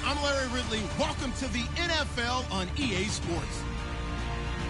I'm Larry Ridley. Welcome to the NFL on EA Sports.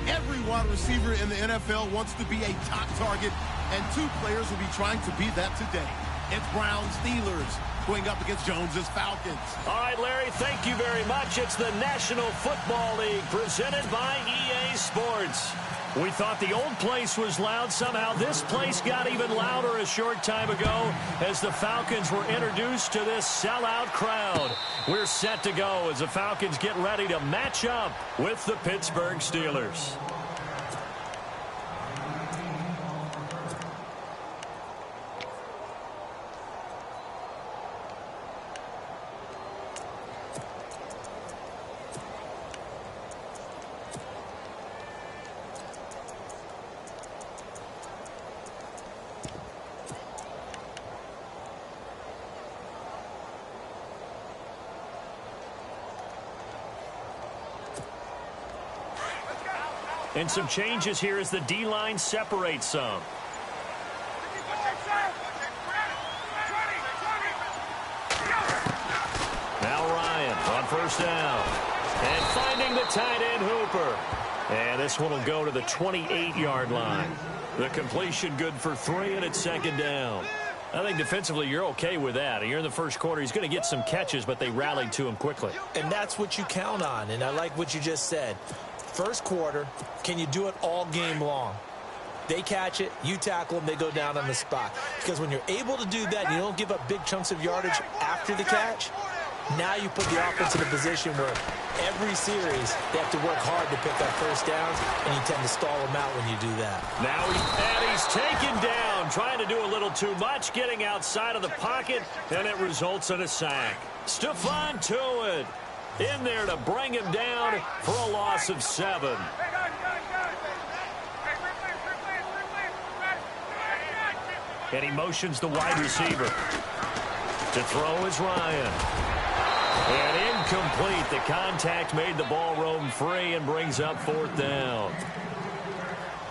Every wide receiver in the NFL wants to be a top target, and two players will be trying to be that today. It's Browns Steelers going up against Jones's Falcons. All right, Larry, thank you very much. It's the National Football League presented by EA Sports. We thought the old place was loud. Somehow this place got even louder a short time ago as the Falcons were introduced to this sellout crowd. We're set to go as the Falcons get ready to match up with the Pittsburgh Steelers. And some changes here as the D-line separates some. Now Ryan on first down. And finding the tight end Hooper. And this one will go to the 28-yard line. The completion good for 3, and it's second down. I think defensively you're okay with that. You're in the first quarter. He's going to get some catches, but they rallied to him quickly. And that's what you count on, and I like what you just said. First quarter, can you do it all game long? They catch it, you tackle them, they go down on the spot. Because when you're able to do that, and you don't give up big chunks of yardage after the catch, now you put the offense in a position where every series they have to work hard to pick up first downs, and you tend to stall them out when you do that. Now he's taken down, trying to do a little too much, getting outside of the pocket, and it results in a sack. Stephon Tuitt in there to bring him down for a loss of 7. And he motions the wide receiver. To throw is Ryan. And incomplete. The contact made the ball roam free and brings up 4th down.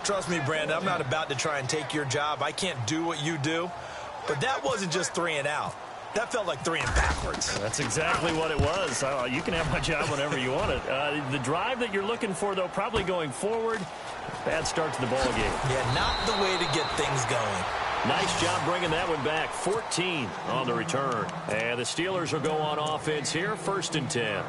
Trust me, Brandon, I'm not about to try and take your job. I can't do what you do. But that wasn't just 3 and out. That felt like 3 and backwards. That's exactly what it was. You can have my job whenever you want it. The drive that you're looking for, though, probably going forward. Bad start to the ball game. Yeah, not the way to get things going. Nice job bringing that one back. 14 on the return. And the Steelers will go on offense here. 1st and 10.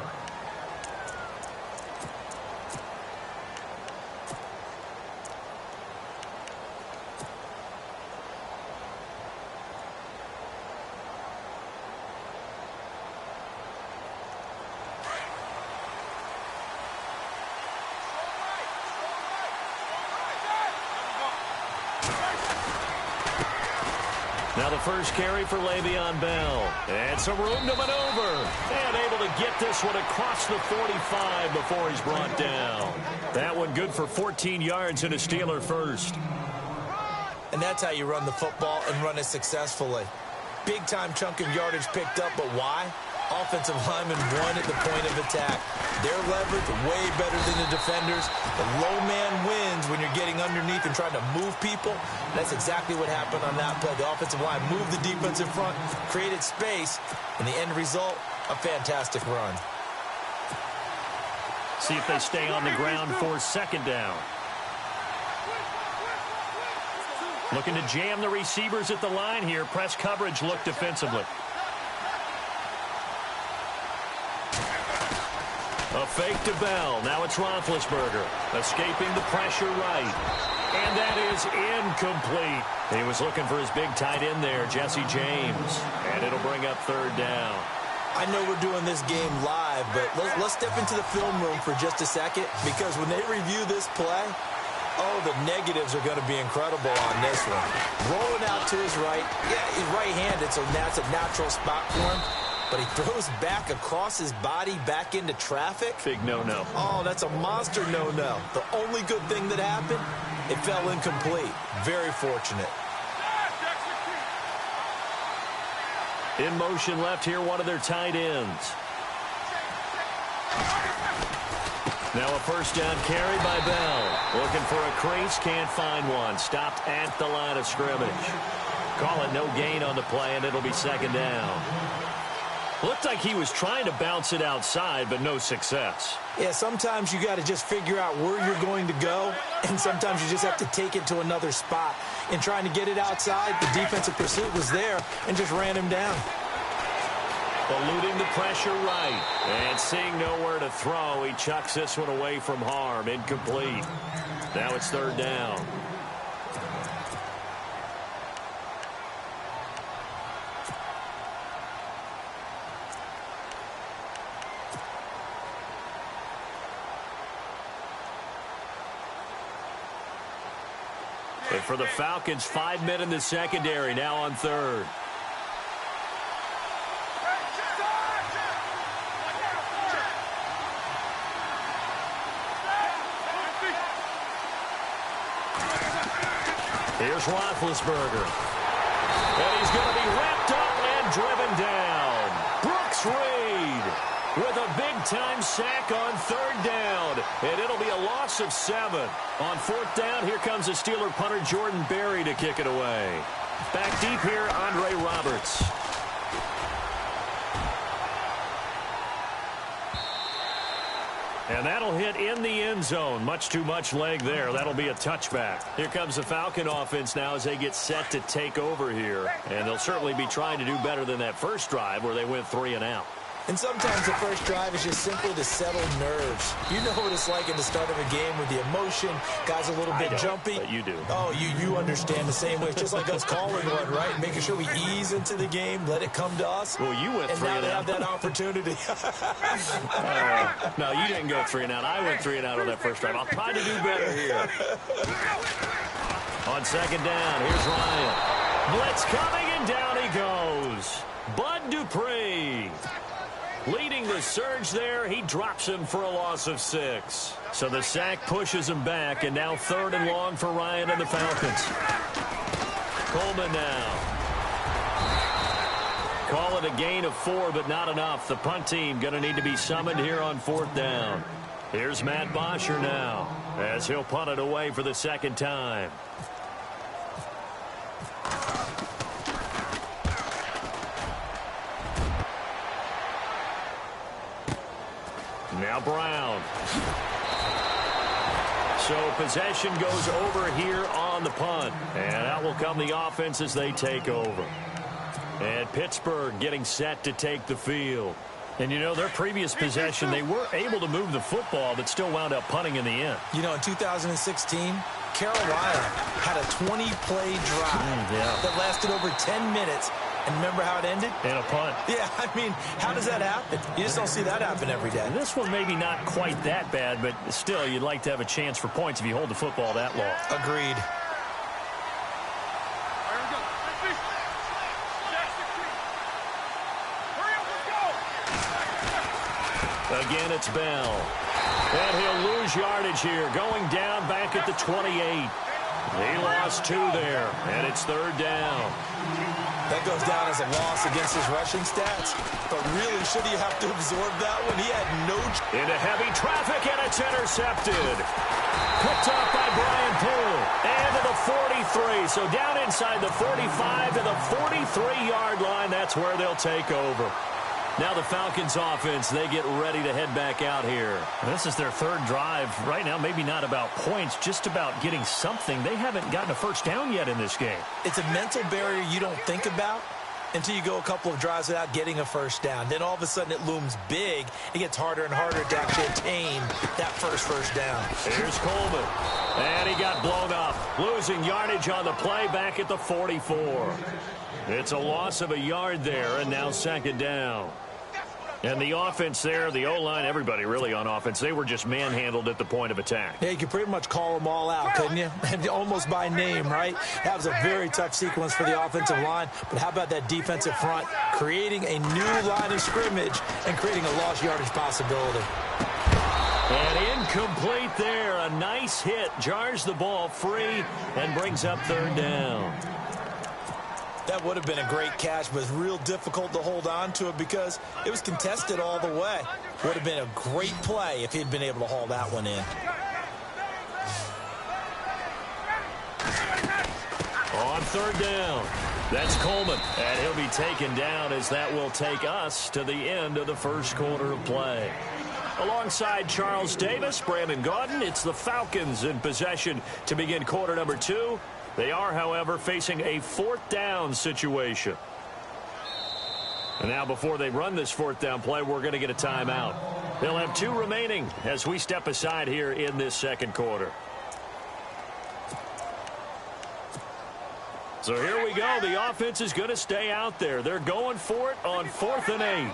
Now the first carry for Le'Veon Bell. And some room to maneuver. And able to get this one across the 45 before he's brought down. That one good for 14 yards and a Steeler first. And that's how you run the football and run it successfully. Big-time chunk of yardage picked up, but why? Offensive linemen won at the point of attack. Their leverage way better than the defenders. The low man wins when you're getting underneath and trying to move people. That's exactly what happened on that play. The offensive line moved the defense in front, created space, and the end result, a fantastic run. See if they stay on the ground for 2nd down. Looking to jam the receivers at the line here. Press coverage look defensively. A fake to Bell. Now it's Roethlisberger. Escaping the pressure right. And that is incomplete. He was looking for his big tight end there, Jesse James. And it'll bring up 3rd down. I know we're doing this game live, but let's step into the film room for just a second, because when they review this play, oh, the negatives are going to be incredible on this one. Rolling out to his right. Yeah, he's right-handed, so that's a natural spot for him. But he throws back across his body back into traffic. Big no-no. Oh, that's a monster no-no. The only good thing that happened, it fell incomplete. Very fortunate. In motion left here, one of their tight ends. Now a 1st down carry by Bell. Looking for a crease, can't find one. Stopped at the line of scrimmage. Call it no gain on the play, and it'll be 2nd down. Looked like he was trying to bounce it outside, but no success. Yeah, sometimes you got to just figure out where you're going to go, and sometimes you just have to take it to another spot. In trying to get it outside, the defensive pursuit was there and just ran him down. Eluding the pressure right. And seeing nowhere to throw, he chucks this one away from harm. Incomplete. Now it's third down. And for the Falcons, 5 men in the secondary, now on third. Here's Roethlisberger. And he's going to be wrapped up and driven down. Brooks Reed with a big-time sack on third down. And it'll be a loss of 7. On fourth down, here comes the Steeler punter Jordan Berry to kick it away. Back deep here, Andre Roberts. And that'll hit in the end zone. Much too much leg there. That'll be a touchback. Here comes the Falcon offense now as they get set to take over here. And they'll certainly be trying to do better than that first drive where they went 3 and out. And sometimes the first drive is just simply to settle nerves. You know what it's like at the start of a game with the emotion. Guys a little bit jumpy. But you do. Oh, you understand the same way. It's just like us calling one, right? Making sure we ease into the game, let it come to us. Well, you went 3 and out. And now they have that opportunity. No, you didn't go 3 and out. I went 3 and out on that first drive. I'll try to do better here. On second down, here's Ryan. Blitz coming, and down he goes. Bud Dupree. Leading the surge there, he drops him for a loss of 6. So the sack pushes him back, and now third and long for Ryan and the Falcons. Coleman now. Call it a gain of 4, but not enough. The punt team going to need to be summoned here on fourth down. Here's Matt Bosher now, as he'll punt it away for the second time. Now Brown. So possession goes over here on the punt. And out will come the offense as they take over. And Pittsburgh getting set to take the field. And, you know, their previous possession, they were able to move the football, but still wound up punting in the end. You know, in 2016, Carolina had a 20-play drive that lasted over 10 minutes. And remember how it ended? In a punt. Yeah, I mean, how does that happen? You just don't see that happen every day. And this one maybe not quite that bad, but still, you'd like to have a chance for points if you hold the football that long. Agreed. Again, it's Bell. And he'll lose yardage here, going down back at the 28. He lost 2 there, and it's third down. That goes down as a loss against his rushing stats. But really, should he have to absorb that one? He had no... Into heavy traffic, and it's intercepted. Picked off by Brian Poole. And to the 43. So down inside the 45 to the 43-yard line. That's where they'll take over. Now the Falcons offense, they get ready to head back out here. This is their third drive. Right now, maybe not about points, just about getting something. They haven't gotten a first down yet in this game. It's a mental barrier you don't think about until you go a couple of drives without getting a first down. Then all of a sudden it looms big. It gets harder and harder to actually attain that first down. Here's Coleman. And he got blown up. Losing yardage on the play back at the 44. It's a loss of a yard there, and now second down. And the offense there, the O-line, everybody really on offense, they were just manhandled at the point of attack. Yeah, you could pretty much call them all out, couldn't you? And almost by name, right? That was a very tough sequence for the offensive line. But how about that defensive front creating a new line of scrimmage and creating a lost yardage possibility? And incomplete there. A nice hit. Jars the ball free and brings up third down. That would have been a great catch, but it's real difficult to hold on to it because it was contested all the way. Would have been a great play if he'd been able to haul that one in. On third down. That's Coleman, and he'll be taken down as that will take us to the end of the first quarter of play. Alongside Charles Davis, Brandon Gaudin, it's the Falcons in possession to begin quarter number 2. They are, however, facing a 4th down situation. And now before they run this 4th down play, we're going to get a timeout. They'll have 2 remaining as we step aside here in this second quarter. So here we go. The offense is going to stay out there. They're going for it on 4th and 8.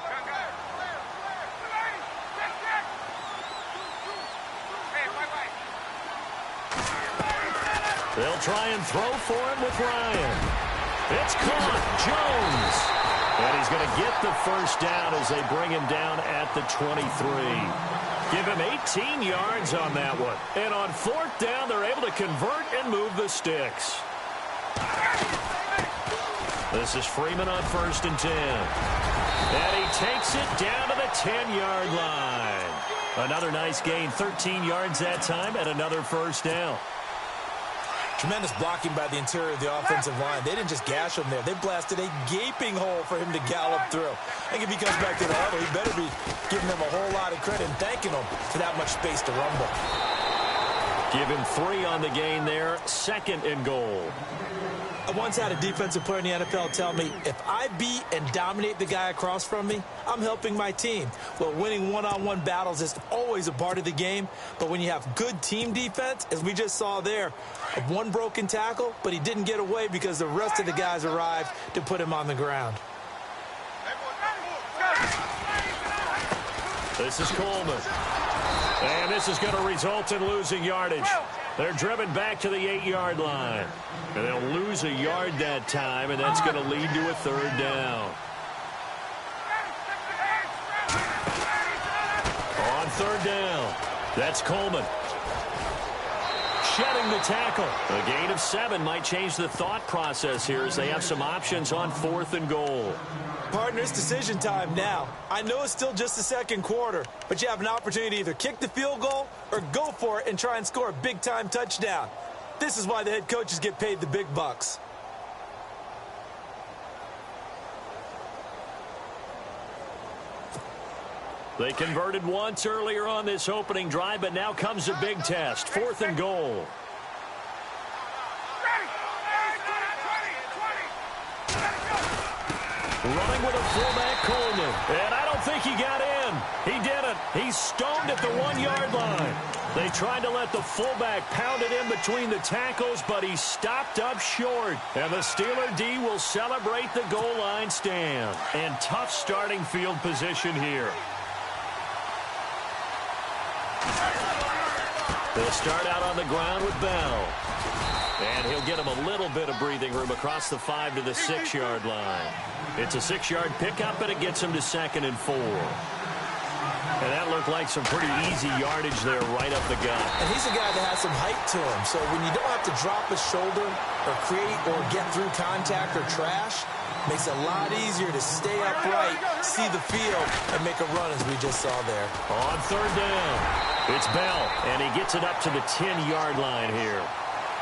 They'll try and throw for him with Ryan. It's caught. Jones. And he's going to get the first down as they bring him down at the 23. Give him 18 yards on that one. And on 4th down, they're able to convert and move the sticks. This is Freeman on 1st and 10. And he takes it down to the 10-yard line. Another nice gain, 13 yards that time, and another first down. Tremendous blocking by the interior of the offensive line. They didn't just gash him there. They blasted a gaping hole for him to gallop through. I think if he comes back to the huddle, he better be giving them a whole lot of credit and thanking them for that much space to rumble. Give him 3 on the gain there. 2nd and goal. I once had a defensive player in the NFL tell me, if I beat and dominate the guy across from me, I'm helping my team. Well, winning one-on-one battles is always a part of the game, but when you have good team defense, as we just saw there, one broken tackle, but he didn't get away because the rest of the guys arrived to put him on the ground. This is Coleman. And this is going to result in losing yardage. They're driven back to the 8-yard line. And they'll lose a yard that time, and that's going to lead to a 3rd down. On 3rd down, that's Coleman. Shedding the tackle. A gain of 7 might change the thought process here as they have some options on 4th and goal. Partners, decision time now. I know it's still just the second quarter, but you have an opportunity to either kick the field goal or go for it and try and score a big-time touchdown. This is why the head coaches get paid the big bucks. They converted once earlier on this opening drive, but now comes a big test. 4th and goal. Running with a fullback, Coleman. And I don't think he got in. He didn't. He's stoned at the 1-yard line. They tried to let the fullback pound it in between the tackles, but he stopped up short. And the Steeler D will celebrate the goal line stand. And tough starting field position here. They'll start out on the ground with Bell. And he'll get him a little bit of breathing room across the 5 to the 6-yard line. It's a 6-yard pickup, and it gets him to 2nd and 4. And that looked like some pretty easy yardage there right up the gut. And he's a guy that has some height to him. So when you don't have to drop a shoulder or create or get through contact or trash, makes it a lot easier to stay upright, see the field, and make a run as we just saw there. On 3rd down, it's Bell, and he gets it up to the 10-yard line here.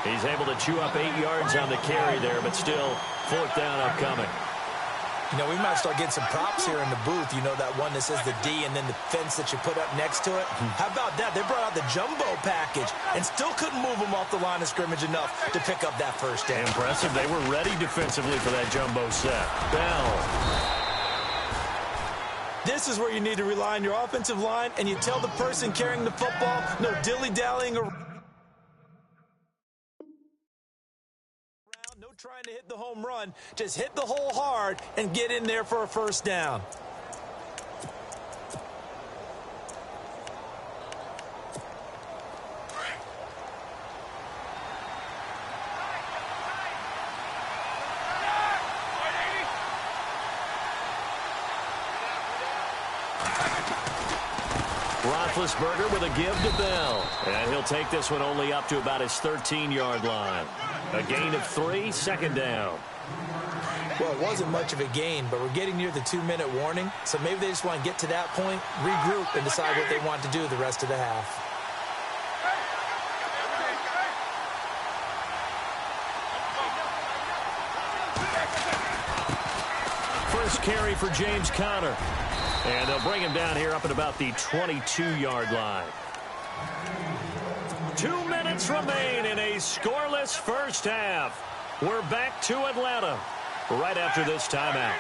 He's able to chew up 8 yards on the carry there, but still 4th down upcoming. You know, we might start getting some props here in the booth. You know, that one that says the D and then the fence that you put up next to it? How about that? They brought out the jumbo package and still couldn't move them off the line of scrimmage enough to pick up that first down. Impressive. They were ready defensively for that jumbo set. Bell. This is where you need to rely on your offensive line, and you tell the person carrying the football, no dilly-dallying around. No trying to hit the home run. Just hit the hole hard and get in there for a first down. Roethlisberger with a give to Bell. And he'll take this one only up to about his 13-yard line. A gain of 3, 2nd down. Well, it wasn't much of a gain, but we're getting near the 2-minute warning. So maybe they just want to get to that point, regroup, and decide what they want to do the rest of the half. first carry for James Conner. And they'll bring him down here up at about the 22-yard line. 2 minutes remain in a scoreless first half. We're back to Atlanta right after this timeout.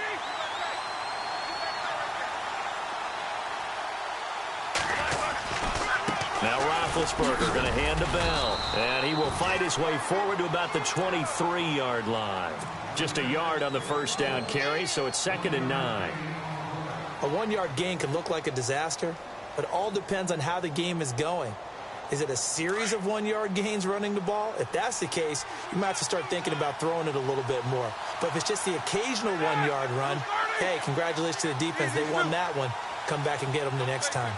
Now Roethlisberger going to hand to Bell. And he will fight his way forward to about the 23-yard line. Just a yard on the first down carry, so it's 2nd and 9. A 1-yard gain can look like a disaster, but it all depends on how the game is going. Is it a series of 1-yard gains running the ball? If that's the case, you might have to start thinking about throwing it a little bit more. But if it's just the occasional 1-yard run, hey, congratulations to the defense. They won that one. Come back and get them the next time.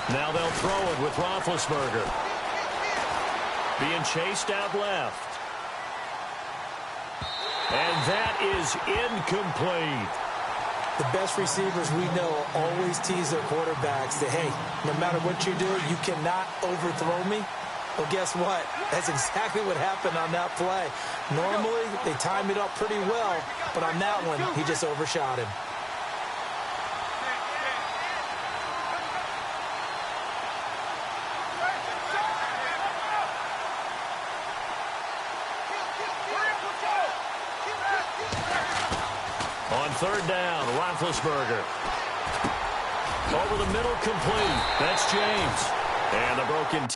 Now they'll throw it with Roethlisberger. Being chased out left. And that is incomplete. The best receivers we know always tease their quarterbacks that, hey, no matter what you do, you cannot overthrow me. Well, guess what? That's exactly what happened on that play. Normally, they time it up pretty well, but on that one, he just overshot him. On 3rd down, Roethlisberger. Over the middle, complete. That's James. And the broken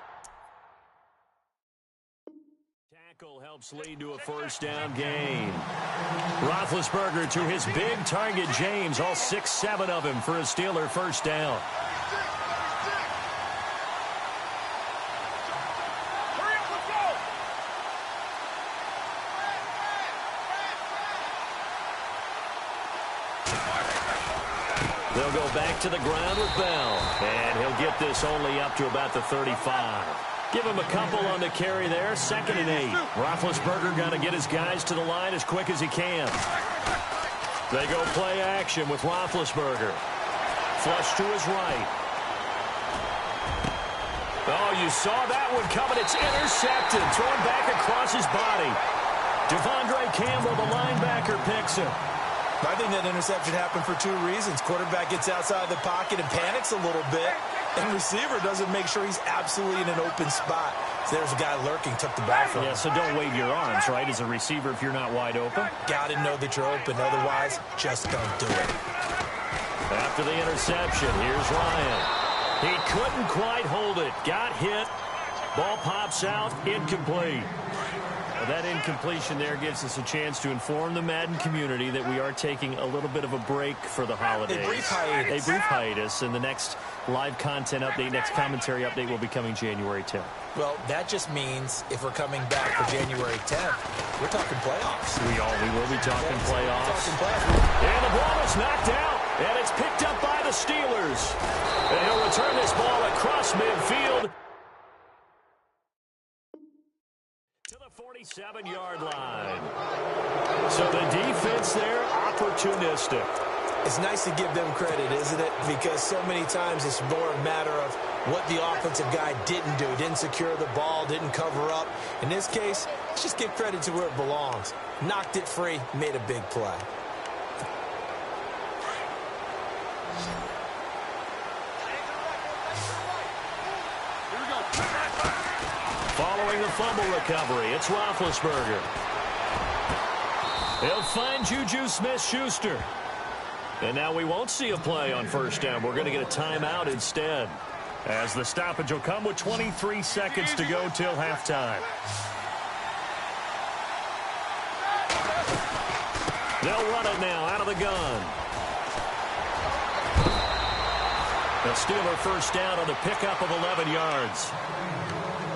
tackle helps lead to a first down gain. Roethlisberger to his big target, James. All 6-7 of him for a Steeler first down. They'll go back to the ground with Bell. And he'll get this only up to about the 35. Give him a couple on the carry there. 2nd and 8. Roethlisberger got to get his guys to the line as quick as he can. They go play action with Roethlisberger. Flush to his right. Oh, you saw that one coming. It's intercepted. Thrown back across his body. Devondre Campbell, the linebacker, picks him. I think that interception happened for 2 reasons. Quarterback gets outside the pocket and panics a little bit, and receiver doesn't make sure he's absolutely in an open spot. So there's a guy lurking, took the ball from him. Yeah, so don't wave your arms, right, as a receiver if you're not wide open. Got to know that you're open. Otherwise, just don't do it. After the interception, here's Ryan. He couldn't quite hold it. Got hit. Ball pops out. Incomplete. Well, that incompletion there gives us a chance to inform the Madden community that we are taking a little bit of a break for the holidays. A brief hiatus. And the next live content update, next commentary update will be coming January 10th. Well, that just means if we're coming back for January 10th, we're talking playoffs. We will be talking playoffs. And the ball is knocked out, and it's picked up by the Steelers. And he'll return this ball across midfield to the 47-yard line. So the defense there, opportunistic. It's nice to give them credit, isn't it? Because so many times it's more a matter of what the offensive guy didn't do. Didn't secure the ball, didn't cover up. In this case, let's just give credit to where it belongs. Knocked it free, made a big play. Following the fumble recovery, it's Roethlisberger. He'll find Juju Smith-Schuster. And now we won't see a play on first down. We're going to get a timeout instead, as the stoppage will come with 23 seconds to go till halftime. They'll run it now out of the gun. The Steeler first down on the pickup of 11 yards.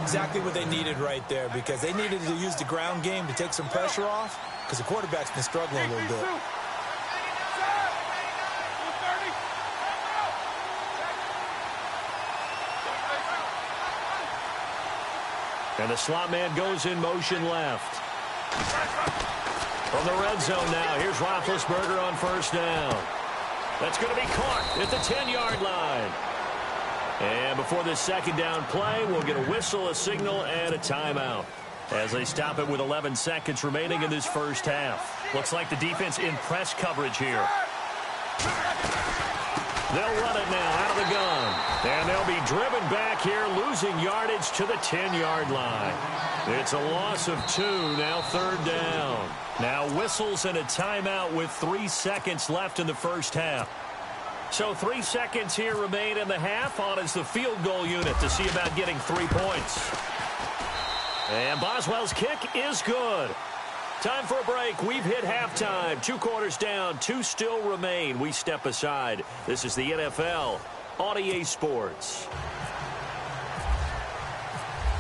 Exactly what they needed right there, because they needed to use the ground game to take some pressure off, because the quarterback's been struggling a little bit. And the slot man goes in motion left. From the red zone now, here's Roethlisberger on first down. That's going to be caught at the 10-yard line. And before this second down play, we'll get a whistle, a signal, and a timeout. as they stop it with 11 seconds remaining in this first half. Looks like the defense in press coverage here. They'll run it now out of the gun. And they'll be driven back here, losing yardage to the 10-yard line. It's a loss of 2, now third down. Now whistles and a timeout with 3 seconds left in the first half. So 3 seconds here remain in the half. On is the field goal unit to see about getting 3 points. And Boswell's kick is good. Time for a break. We've hit halftime. 2 quarters down. 2 still remain. We step aside. This is the NFL on EA Sports.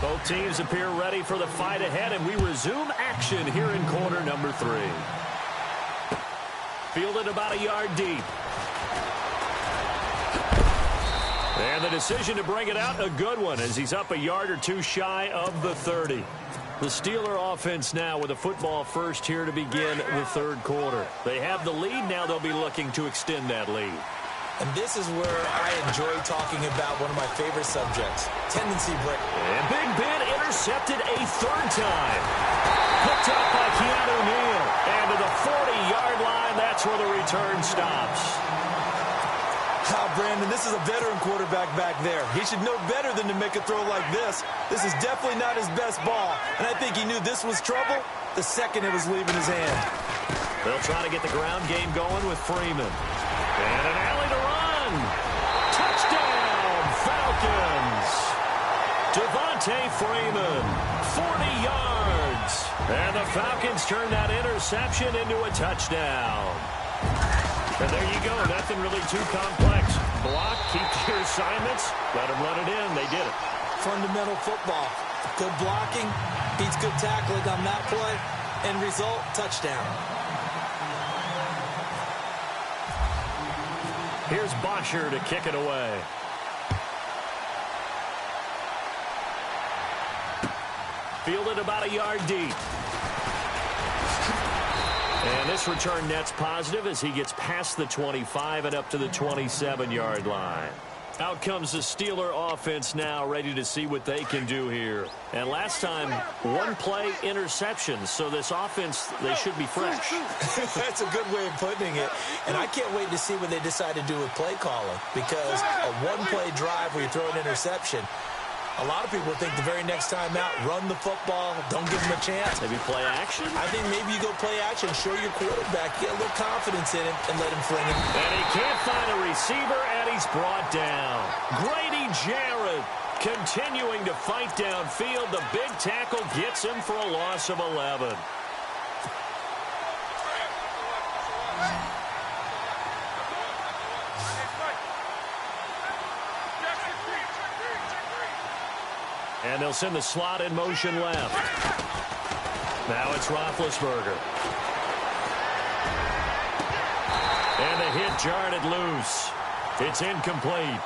Both teams appear ready for the fight ahead, and we resume action here in quarter number 3. Fielded about a yard deep. And the decision to bring it out, a good one, as he's up a yard or 2 shy of the 30. The Steeler offense now with a football first here to begin the third quarter. They have the lead. Now they'll be looking to extend that lead. And this is where I enjoy talking about one of my favorite subjects, tendency break. And Big Ben intercepted a 3rd time. Picked up by Keanu Neal. And to the 40-yard line, that's where the return stops. Brandon, this is a veteran quarterback back there. He should know better than to make a throw like this. This is definitely not his best ball, and I think he knew this was trouble the second it was leaving his hand. They'll try to get the ground game going with Freeman. And an alley to run. Touchdown, Falcons. Devontae Freeman, 40 yards. And the Falcons turn that interception into a touchdown. And there you go. Nothing really too complex. Block, keep your assignments, let them run it in. They did it. Fundamental football. Good blocking, beats good tackling on that play. End result, touchdown. Here's Bosher to kick it away. Fielded about a yard deep. And this return net's positive as he gets past the 25 and up to the 27-yard line. Out comes the Steeler offense now, ready to see what they can do here. And last time, 1-play interceptions, so this offense, they should be fresh. That's a good way of putting it. And I can't wait to see what they decide to do with play calling, because a 1-play drive where you throw an interception, a lot of people think the very next time out, run the football, don't give them a chance. Maybe play action? I think maybe you go play action, show your quarterback, get a little confidence in him, and let him fling it. And he can't find a receiver, and he's brought down. Grady Jarrett continuing to fight downfield. The big tackle gets him for a loss of 11. And they'll send the slot in motion left. Now it's Roethlisberger. And the hit jarred it loose. It's incomplete.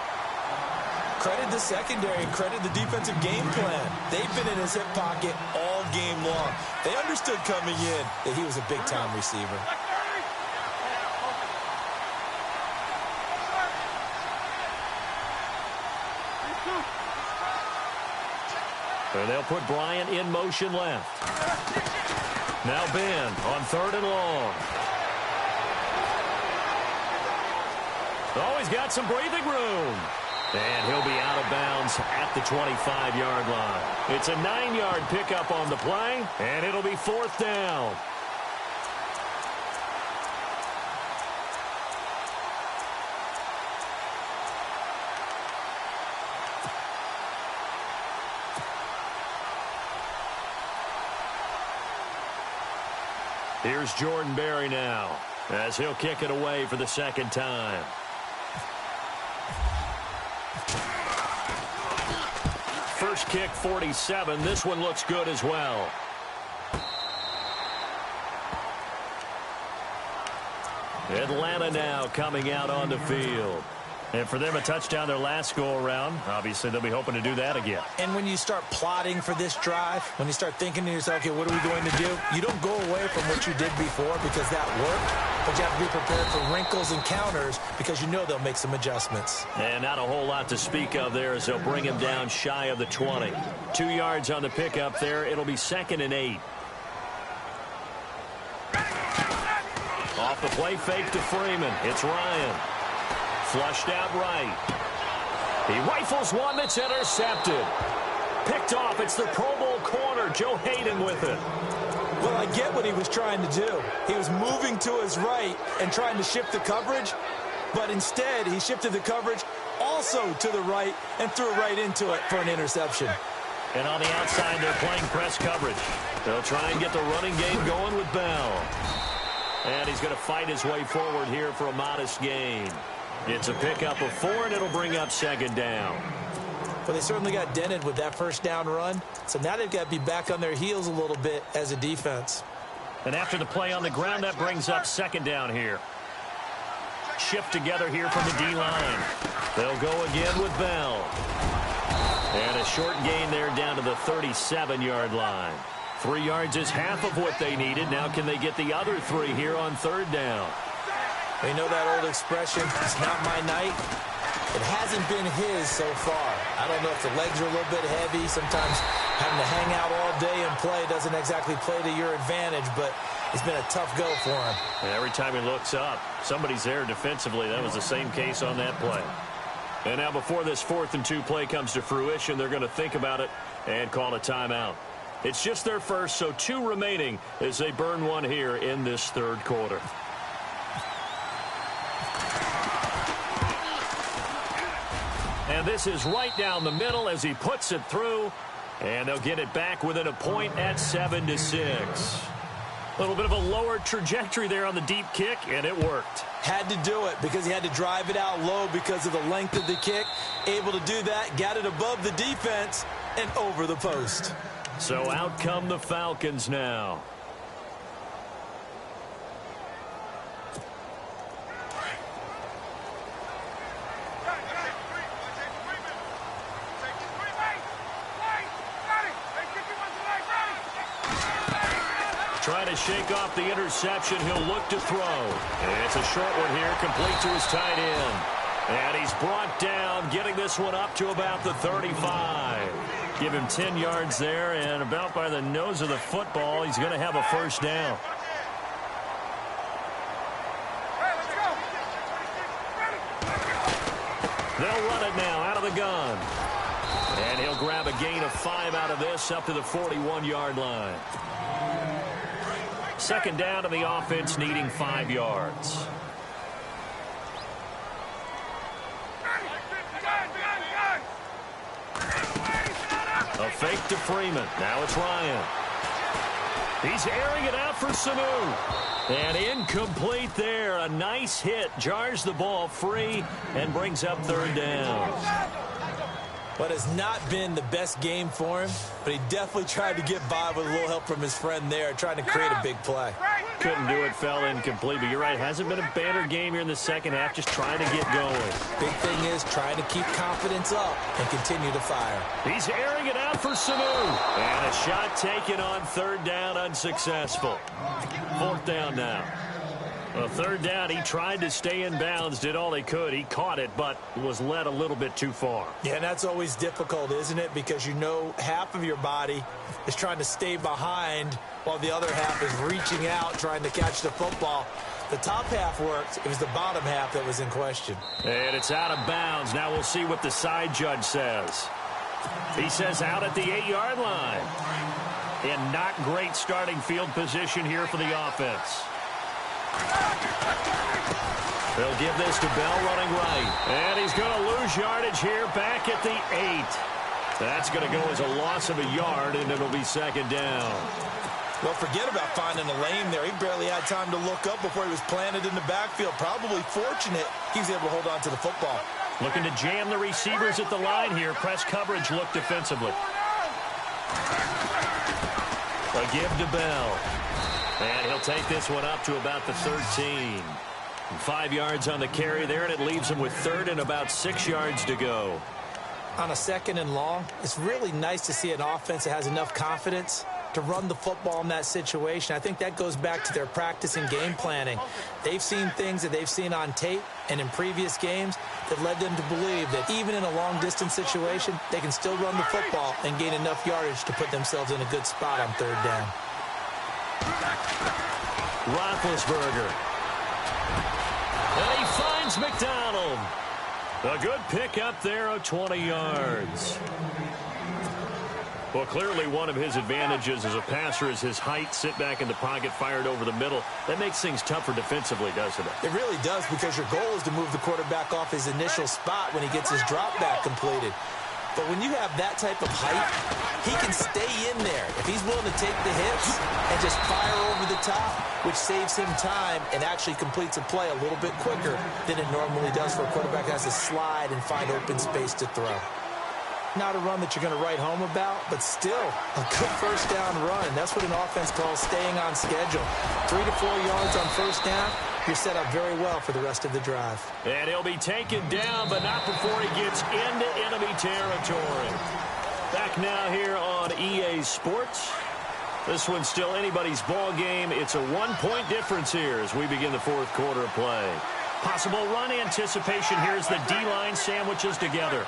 Credit the secondary, credit the defensive game plan. They've been in his hip pocket all game long. They understood coming in that he was a big-time receiver. And they'll put Bryant in motion left. Now Ben on 3rd and long. Oh, he's got some breathing room. And he'll be out of bounds at the 25-yard line. It's a 9-yard pickup on the play, and it'll be 4th down. Here's Jordan Berry now, as he'll kick it away for the 2nd time. First kick, 47. This one looks good as well. Atlanta now coming out on the field. And for them, a touchdown their last go-around. Obviously, they'll be hoping to do that again. And when you start plotting for this drive, when you start thinking to yourself, okay, what are we going to do? You don't go away from what you did before because that worked, but you have to be prepared for wrinkles and counters because you know they'll make some adjustments. And not a whole lot to speak of there as they'll bring him down shy of the 20. 2 yards on the pickup there. It'll be 2nd and 8. Off the play fake to Freeman. It's Ryan. Flushed out right. He rifles one that's intercepted. Picked off. It's the Pro Bowl corner. Joe Hayden with it. Well, I get what he was trying to do. He was moving to his right and trying to shift the coverage, but instead he shifted the coverage also to the right and threw right into it for an interception. And on the outside, they're playing press coverage. They'll try and get the running game going with Bell. And he's going to fight his way forward here for a modest gain. It's a pickup of 4, and it'll bring up 2nd down. Well, they certainly got dented with that first down run, so now they've got to be back on their heels a little bit as a defense. And after the play on the ground, that brings up 2nd down here. Shift together here from the D-line. They'll go again with Bell. And a short gain there down to the 37-yard line. 3 yards is half of what they needed. Now can they get the other 3 here on 3rd down? You know that old expression, it's not my night. It hasn't been his so far. I don't know if the legs are a little bit heavy. Sometimes having to hang out all day and play doesn't exactly play to your advantage, but it's been a tough go for him. And every time he looks up, somebody's there defensively. That was the same case on that play. And now before this 4th and 2 play comes to fruition, they're going to think about it and call a timeout. It's just their first, so 2 remaining as they burn one here in this 3rd quarter. And this is right down the middle as he puts it through. And they'll get it back within a point at 7-6. A little bit of a lower trajectory there on the deep kick, and it worked. Had to do it because he had to drive it out low because of the length of the kick. Able to do that, got it above the defense and over the post. So out come the Falcons now. Trying to shake off the interception. He'll look to throw. And it's a short one here, complete to his tight end. And he's brought down, getting this one up to about the 35. Give him 10 yards there, and about by the nose of the football, he's going to have a 1st down. They'll run it now out of the gun. And he'll grab a gain of 5 out of this up to the 41-yard line. 2nd down, and the offense needing 5 yards. A fake to Freeman. Now it's Ryan. He's airing it out for Sanu. And incomplete there. A nice hit. Jars the ball free and brings up 3rd down. But has not been the best game for him, but he definitely tried to get by with a little help from his friend there, trying to create a big play. Couldn't do it, fell incomplete, but you're right, hasn't been a banner game here in the 2nd half, just trying to get going. Big thing is trying to keep confidence up and continue to fire. He's airing it out for Sanu. And a shot taken on 3rd down, unsuccessful. 4th down now. Well, 3rd down, he tried to stay in bounds, did all he could. He caught it, but was led a little bit too far. Yeah, and that's always difficult, isn't it? Because you know half of your body is trying to stay behind while the other half is reaching out, trying to catch the football. The top half worked. It was the bottom half that was in question. And it's out of bounds. Now we'll see what the side judge says. He says out at the 8-yard line. And not great starting field position here for the offense. They'll give this to Bell running right. And he's going to lose yardage here back at the 8. That's going to go as a loss of a yard, and it'll be 2nd down. Well, forget about finding a lane there. He barely had time to look up before he was planted in the backfield. Probably fortunate he was able to hold on to the football. Looking to jam the receivers at the line here. Press coverage look defensively. A give to Bell. And he'll take this one up to about the 13. 5 yards on the carry there, and it leaves him with third and about 6 yards to go. On a 2nd and long, it's really nice to see an offense that has enough confidence to run the football in that situation. I think that goes back to their practice and game planning. They've seen things that they've seen on tape and in previous games that led them to believe that even in a long-distance situation, they can still run the football and gain enough yardage to put themselves in a good spot on 3rd down. Roethlisberger. And he finds McDonald. A good pickup there of 20 yards. Well, clearly one of his advantages as a passer is his height. Sit back in the pocket, fired over the middle. That makes things tougher defensively, doesn't it? It really does, because your goal is to move the quarterback off his initial spot when he gets his drop back completed. But when you have that type of height, he can stay in there if he's willing to take the hits and just fire over the top, which saves him time and actually completes a play a little bit quicker than it normally does for a quarterback that has to slide and find open space to throw. Not a run that you're going to write home about, but still a good 1st down run. That's what an offense calls staying on schedule. 3 to 4 yards on 1st down. You're set up very well for the rest of the drive. And he'll be taken down, but not before he gets into enemy territory. Back now here on EA Sports. This one's still anybody's ball game. It's a 1-point difference here as we begin the 4th quarter of play. Possible run anticipation here as the D-line sandwiches together.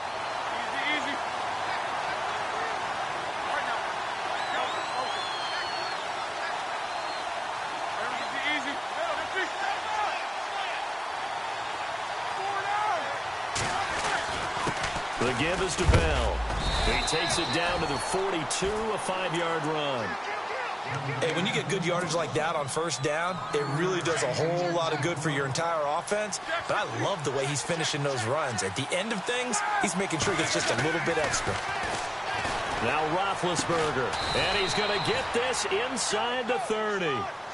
The give is to Bell. He takes it down to the 42, a 5-yard run. Hey, when you get good yardage like that on 1st down, it really does a whole lot of good for your entire offense. But I love the way he's finishing those runs. At the end of things, he's making sure he gets just a little bit extra. Now Roethlisberger, and he's going to get this inside the 30.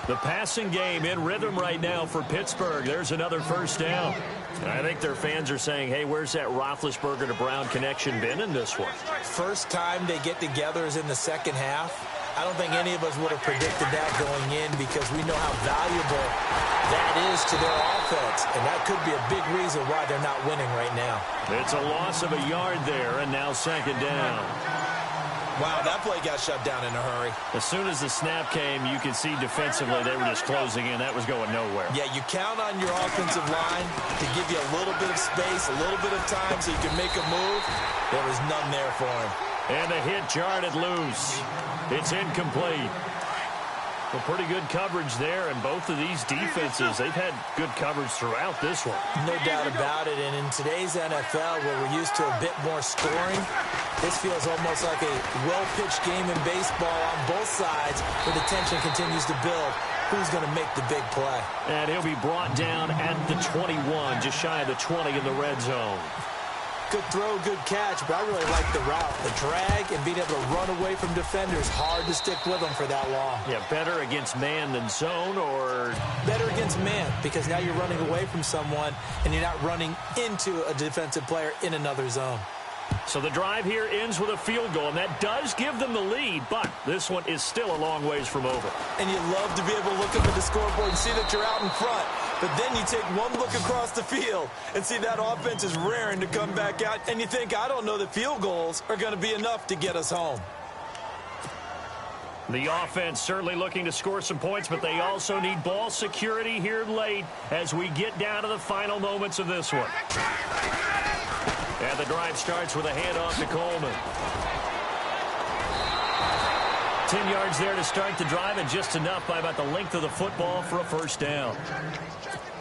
The passing game in rhythm right now for Pittsburgh. There's another 1st down. I think their fans are saying, hey, where's that Roethlisberger to Brown connection been in this one? First time they get together is in the 2nd half. I don't think any of us would have predicted that going in, because we know how valuable that is to their offense. And that could be a big reason why they're not winning right now. It's a loss of a yard there, and now 2nd down. Wow, that play got shut down in a hurry. As soon as the snap came, you could see defensively they were just closing in. That was going nowhere. Yeah, you count on your offensive line to give you a little bit of space, a little bit of time so you can make a move. There was none there for him. And the hit jarred it loose. It's incomplete. Well, pretty good coverage there, and both of these defenses, they've had good coverage throughout this one. No doubt about it, and in today's NFL, where we're used to a bit more scoring, this feels almost like a well-pitched game in baseball on both sides, where the tension continues to build. Who's going to make the big play? And he'll be brought down at the 21, just shy of the 20 in the red zone. Good throw, good catch, but I really like the route. The drag and being able to run away from defenders, hard to stick with them for that long. Yeah, better against man than zone, or? Better against man, because now you're running away from someone and you're not running into a defensive player in another zone. So the drive here ends with a field goal, and that does give them the lead, but this one is still a long ways from over. And you love to be able to look up at the scoreboard and see that you're out in front. But then you take one look across the field and see that offense is raring to come back out. And you think, I don't know that field goals are going to be enough to get us home. The offense certainly looking to score some points, but they also need ball security here late as we get down to the final moments of this one. And the drive starts with a handoff to Coleman. 10 yards there to start the drive, and just enough by about the length of the football for a 1st down.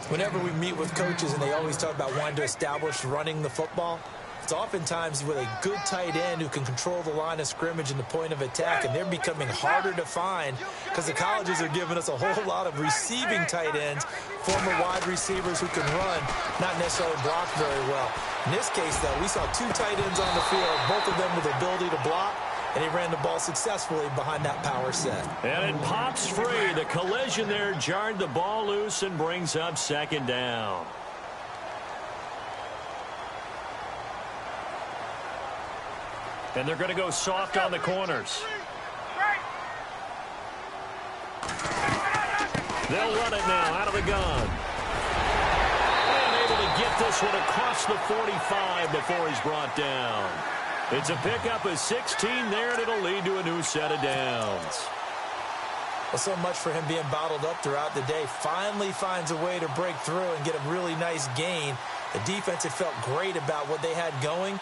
Whenever we meet with coaches and they always talk about wanting to establish running the football, it's oftentimes with a good tight end who can control the line of scrimmage and the point of attack, and they're becoming harder to find because the colleges are giving us a whole lot of receiving tight ends, former wide receivers who can run, not necessarily block very well. In this case, though, we saw 2 tight ends on the field, both of them with the ability to block, and he ran the ball successfully behind that power set. And it pops free. The collision there jarred the ball loose and brings up 2nd down. And they're going to go soft on the corners. They'll run it now out of the gun. this one across the 45 before he's brought down. It's a pickup of 16 there, and it'll lead to a new set of downs. Well, so much for him being bottled up throughout the day. Finally finds a way to break through and get a really nice gain. The defense had felt great about what they had going.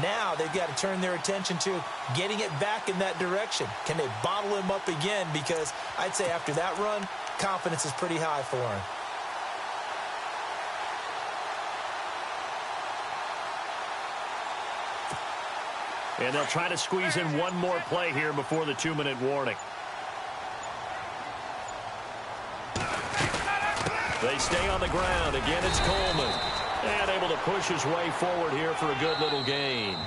Now they've got to turn their attention to getting it back in that direction. Can they bottle him up again? Because I'd say after that run, confidence is pretty high for him. And they'll try to squeeze in one more play here before the 2-minute warning. They stay on the ground. Again, it's Coleman. And able to push his way forward here for a good little gain.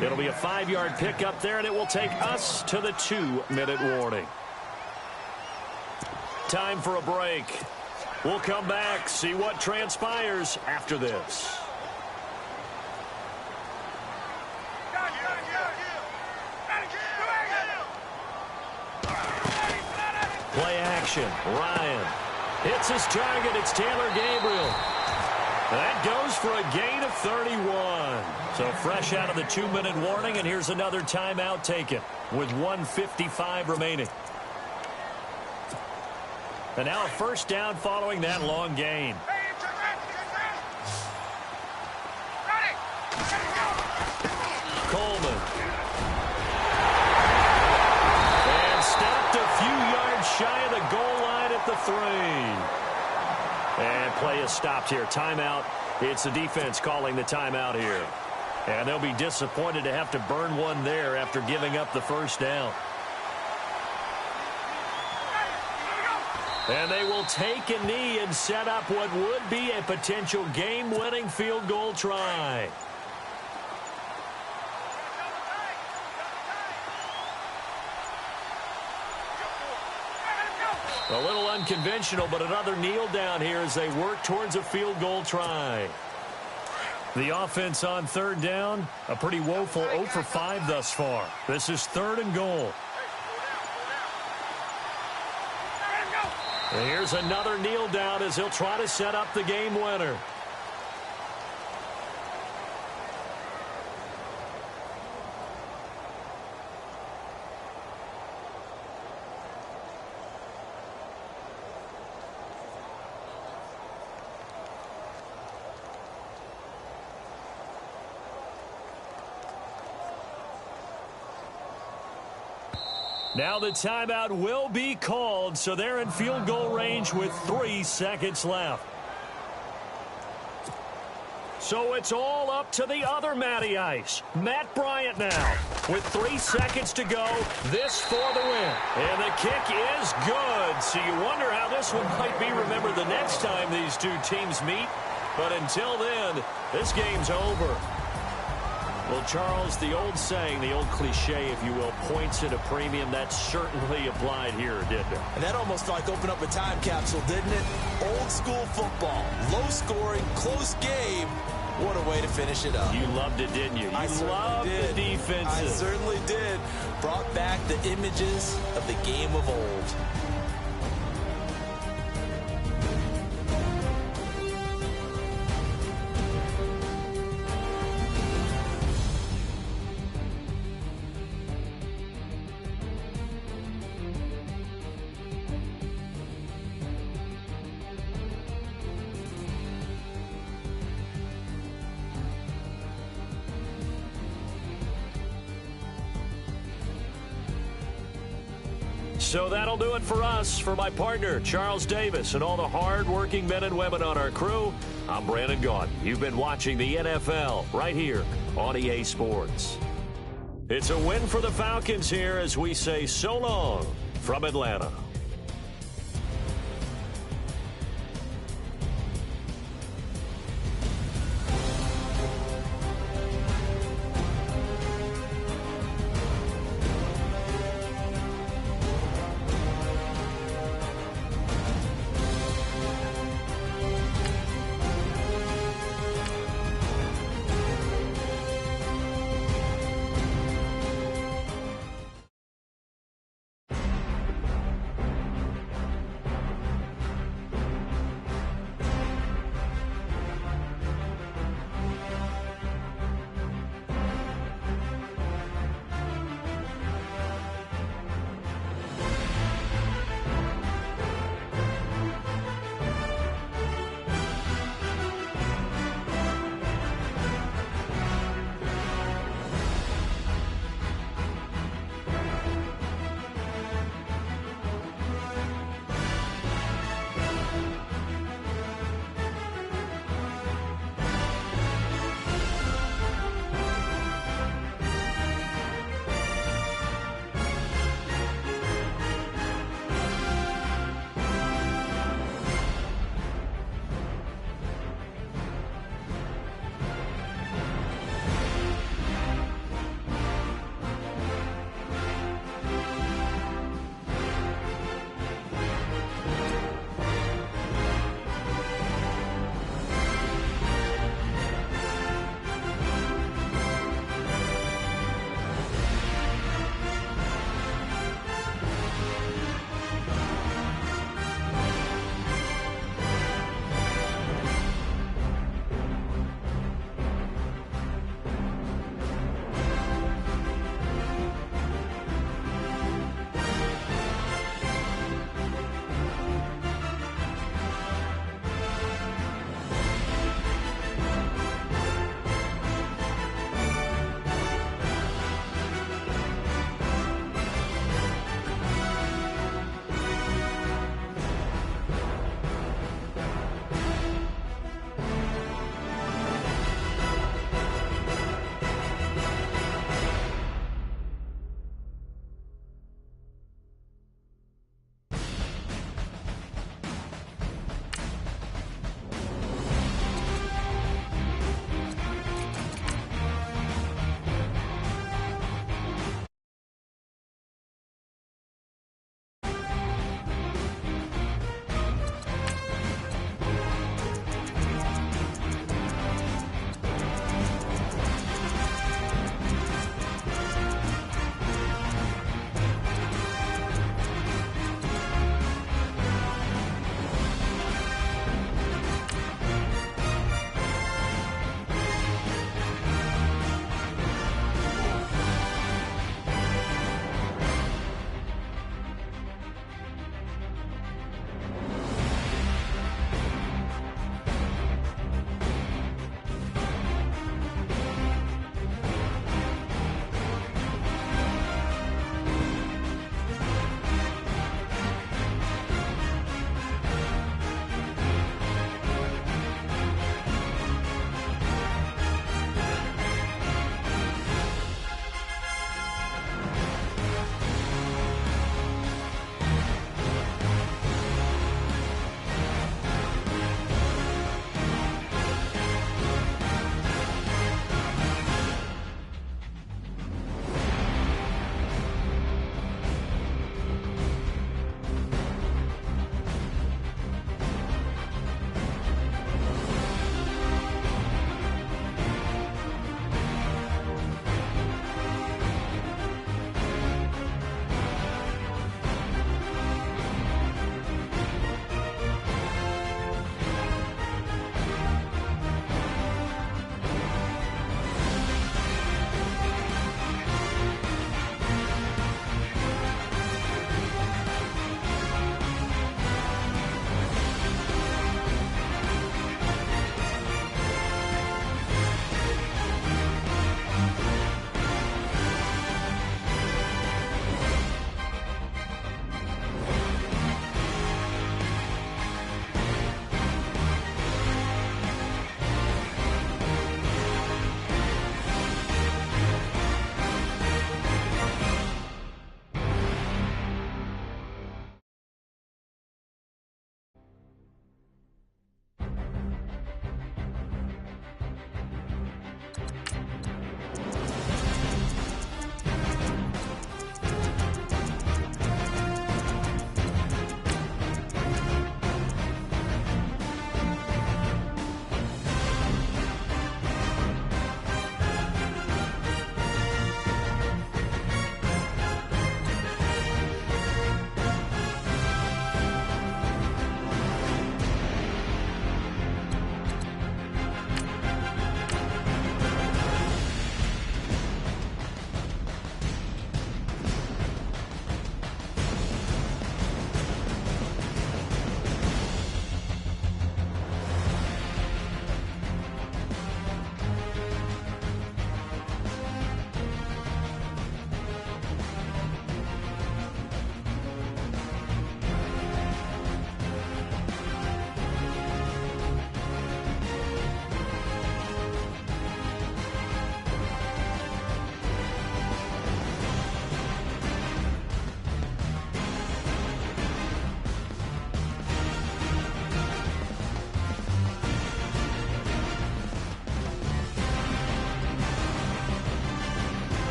It'll be a 5-yard pickup there, and it will take us to the 2-minute warning. Time for a break. We'll come back, see what transpires after this. Play action. Ryan hits his target. It's Taylor Gabriel. That goes for a gain of 31. So fresh out of the 2-minute warning, and here's another timeout taken with 1:55 remaining. And now a first down following that long gain. Coleman. And stopped a few yards shy of the goal line at the 3. And play is stopped here. Timeout. It's the defense calling the timeout here. And they'll be disappointed to have to burn one there after giving up the first down. And they will take a knee and set up what would be a potential game-winning field goal try. A little unconventional, but another kneel down here as they work towards a field goal try. The offense on third down, a pretty woeful 0 for 5 thus far. This is 3rd and goal. And here's another kneel down as he'll try to set up the game winner. Now the timeout will be called, so they're in field goal range with 3 seconds left. So it's all up to the other Matty Ice, Matt Bryant now. With 3 seconds to go, this for the win. And the kick is good. So you wonder how this one might be remembered the next time these two teams meet. But until then, this game's over. Well, Charles, the old saying, the old cliche, if you will, points at a premium, that certainly applied here, didn't it? And that almost like opened up a time capsule, didn't it? Old school football, low scoring, close game. What a way to finish it up. You loved it, didn't you? You loved the defenses. I certainly did. Brought back the images of the game of old. So that'll do it for us. For my partner, Charles Davis, and all the hard-working men and women on our crew, I'm Brandon Gaudin. You've been watching the NFL right here on EA Sports. It's a win for the Falcons here as we say so long from Atlanta.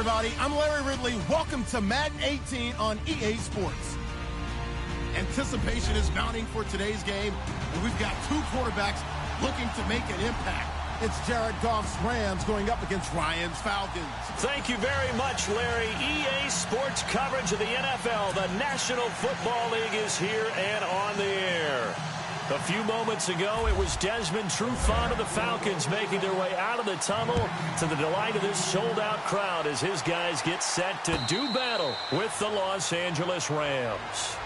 everybody. I'm Larry Ridley. Welcome to Madden 18 on EA Sports. Anticipation is mounting for today's game, and we've got two quarterbacks looking to make an impact. It's Jared Goff's Rams going up against Ryan's Falcons. Thank you very much, Larry. EA Sports coverage of the NFL. The National Football League is here and on the air. A few moments ago, it was Desmond Trufant of the Falcons making their way out of the tunnel to the delight of this sold-out crowd as his guys get set to do battle with the Los Angeles Rams.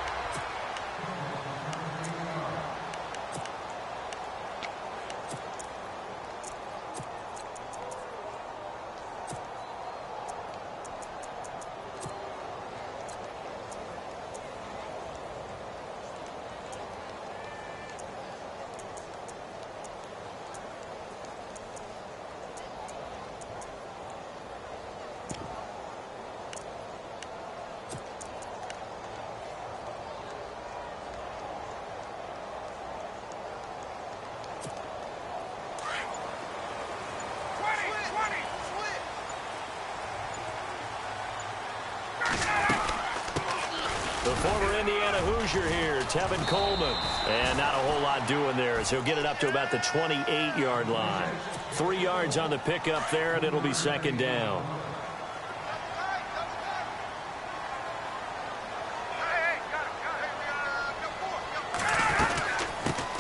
The former Indiana Hoosier here, Tevin Coleman. And not a whole lot doing there as he'll get it up to about the 28-yard line. 3 yards on the pickup there, and it'll be second down.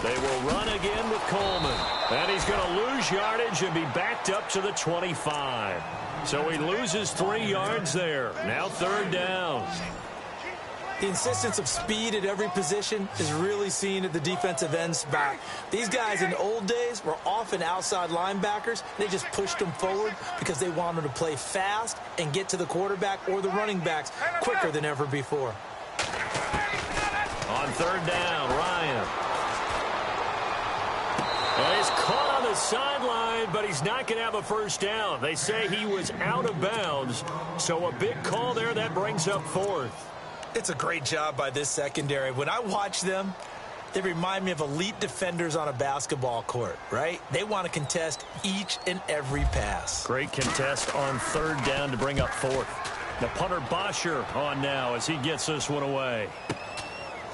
They will run again with Coleman. And he's going to lose yardage and be backed up to the 25. So he loses 3 yards there. Now third down. The insistence of speed at every position is really seen at the defensive end spot. These guys in the old days were often outside linebackers. They just pushed them forward because they wanted to play fast and get to the quarterback or the running backs quicker than ever before. On third down, Ryan. Well, he's caught on the sideline, but he's not going to have a first down. They say he was out of bounds, so a big call there that brings up fourth. It's a great job by this secondary. When I watch them, they remind me of elite defenders on a basketball court, right? They want to contest each and every pass. Great contest on third down to bring up fourth. The punter Bosher on now as he gets this one away.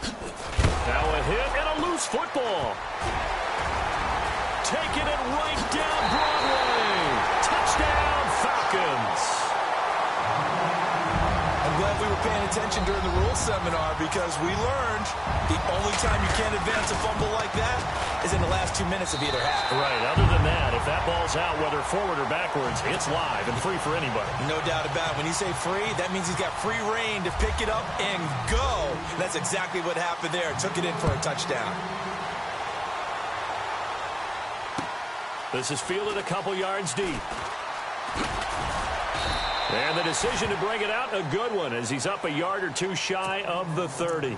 Now a hit and a loose football. Taking it right down Broadway. Touchdown, Falcons. I'm glad we were paying attention during the rules seminar because we learned the only time you can't advance a fumble like that is in the last 2 minutes of either half. Right. Other than that, if that ball's out, whether forward or backwards, it's live and free for anybody. No doubt about it. When you say free, that means he's got free reign to pick it up and go. And that's exactly what happened there. Took it in for a touchdown. This is fielded a couple yards deep. And the decision to bring it out, a good one, as he's up a yard or two shy of the 30.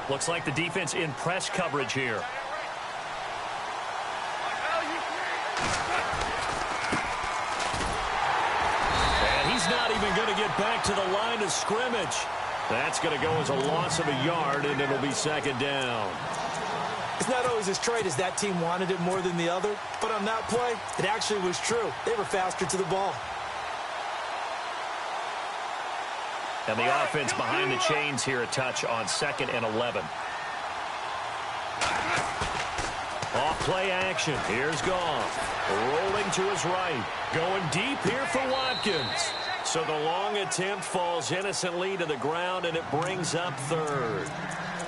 Looks like the defense in press coverage here. And he's not even going to get back to the line of scrimmage. That's going to go as a loss of a yard, and it'll be second down. It's not always as straight as that team wanted it more than the other, but on that play, it actually was true. They were faster to the ball. And the offense behind the chains here, a touch on 2nd and 11. Off play action. Here's Goff. Rolling to his right. Going deep here for Watkins. So the long attempt falls innocently to the ground, and it brings up third.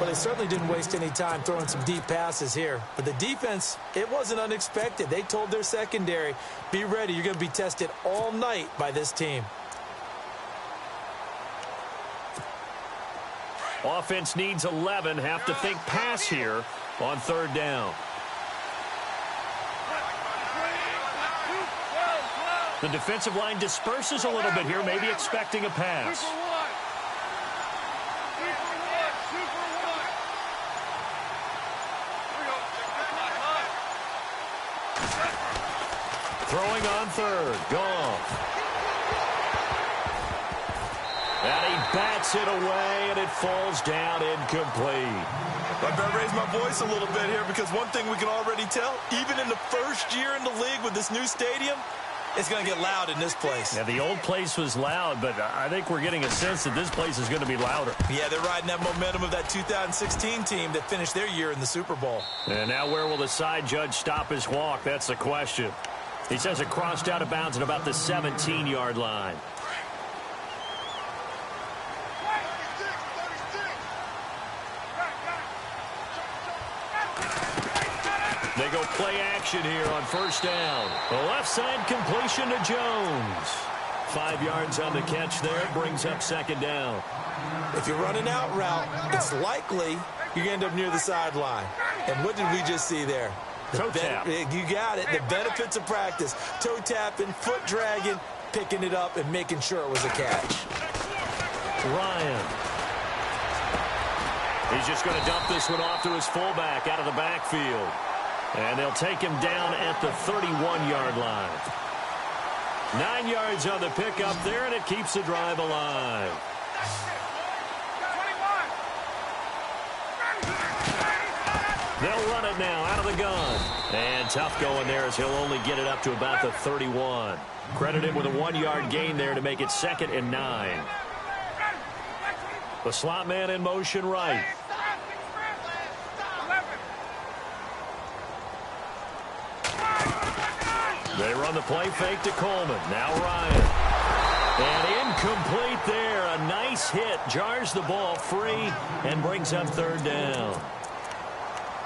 Well, they certainly didn't waste any time throwing some deep passes here. But the defense, it wasn't unexpected. They told their secondary, be ready. You're going to be tested all night by this team. Offense needs 11. Have to think pass here on third down. The defensive line disperses a little bit here, maybe expecting a pass. throwing on third. Goff. And he bats it away, and it falls down incomplete. I better raise my voice a little bit here, because one thing we can already tell, even in the first year in the league with this new stadium, it's going to get loud in this place. Yeah, the old place was loud, but I think we're getting a sense that this place is going to be louder. Yeah, they're riding that momentum of that 2016 team that finished their year in the Super Bowl. And now where will the side judge stop his walk? That's the question. He says it crossed out of bounds at about the 17-yard line. They go play action here on first down. The left side completion to Jones. 5 yards on the catch there. Brings up second down. If you're running out route, it's likely you're going to end up near the sideline. And what did we just see there? Toe tap. You got it. The benefits of practice. Toe tapping, foot dragging, picking it up, and making sure it was a catch. Ryan. He's just going to dump this one off to his fullback out of the backfield. And they'll take him down at the 31-yard line. 9 yards on the pickup there, and it keeps the drive alive. They'll run it now out of the gun. And tough going there as he'll only get it up to about the 31. Credited with a 1-yard gain there to make it 2nd and 9. The slot man in motion right. They run the play fake to Coleman. Now Ryan. And incomplete there. A nice hit. Jars the ball free and brings up third down.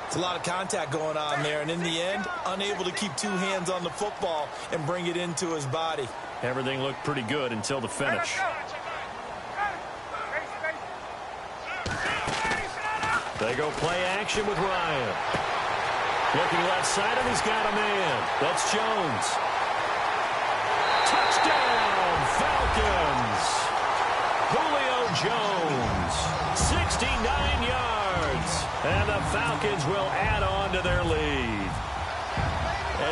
It's a lot of contact going on there. And in the end, unable to keep 2 hands on the football and bring it into his body. Everything looked pretty good until the finish. They go play action with Ryan. Looking left side, and he's got a man. That's Jones. Touchdown, Falcons. Julio Jones, 69 yards. And the Falcons will add on to their lead.